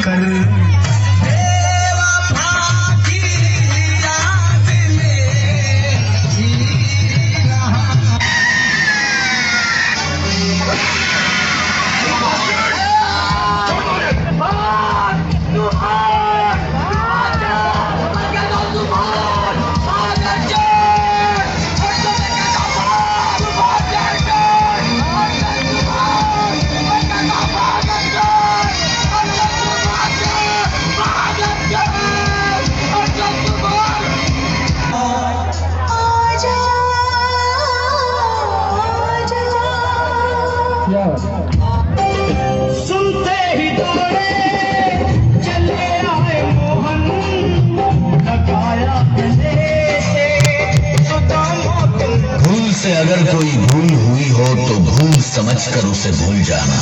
कर सुनते ही दौड़े चले आए मोहन लगाया भूल से अगर कोई भूल हुई हो तो भूल समझकर उसे भूल जाना।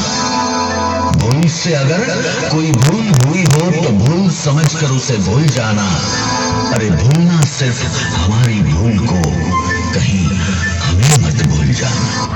भूल से अगर कोई भूल हुई हो तो भूल समझकर उसे भूल जाना। अरे भूलना सिर्फ हमारी भूल को, कहीं हमें मत भूल जाना।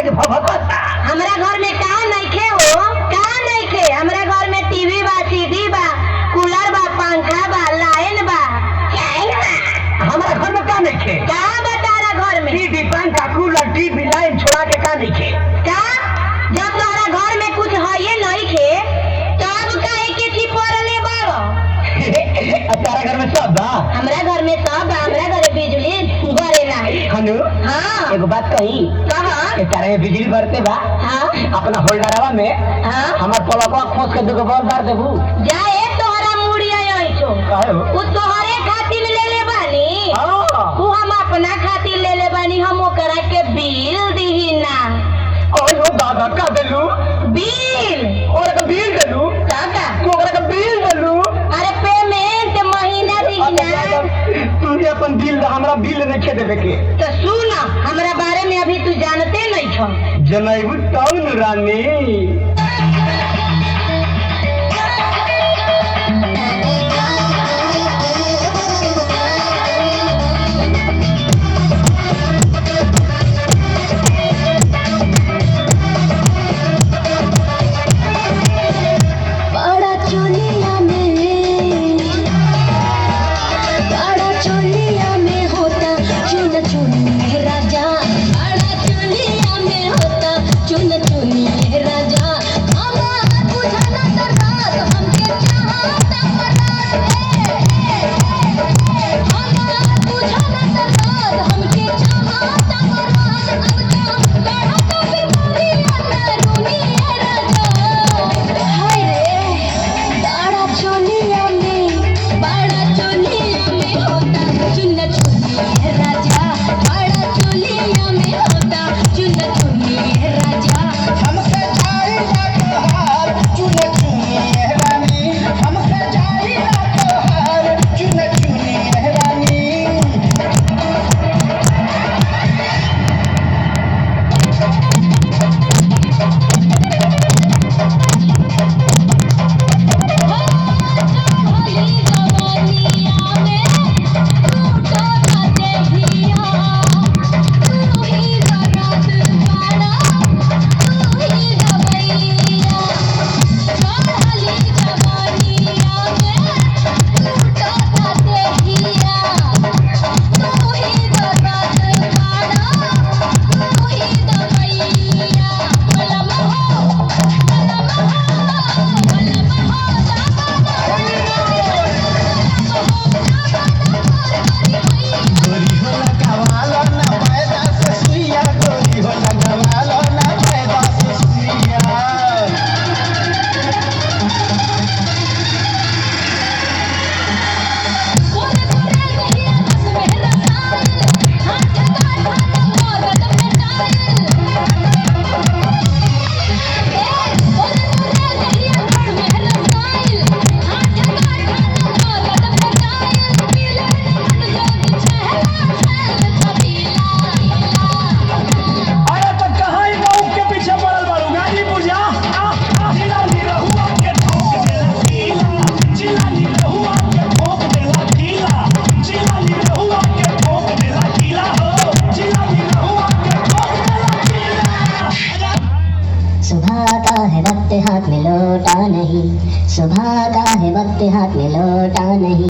हमरा घर में का नइखे हो, का नइखे? हमरा घर में टीवी बा, सीडी बा, कूलर बा, पंखा बा, लाइन बा। हमारा घर में का नइखे? का बतारा घर में? टीवी, पंखा, कूलर, टीवी, लाइन छोड़ा के का नइखे? का जब तोहरा घर में कुछ है नइखे तब काहे के छिपरले बाड़ो? तारा घर में सब बा? हमरा घर में सब बा। हमरा घर बिजली बरेला। हनु हाँ एगो बात कही, कहा तारा में बिजली बरते बा? हाँ अपना होल्डरवा में हाँ हमार पलकवा खोस के दुगो बॉल मार देबू। जाए तोहरा मुड़िया आइछो काहे हो? उ तोहरे खातिर ले ले बानी। हां उ हम अपना खातिर ले ले बानी। हम ओकरा के बिल दिही ना। ओयो दादा का देलू बिल और का बिल देलू काका तू ओकरा का बिल देलू। अरे पेमेंट महीना दिही ना। तू अपन बिल हमरा बिल नहीं देबे के। तो सुन हमरा बारे में अभी तू जानते नहीं छो। जनैबू टाउन रानी राजा नहीं।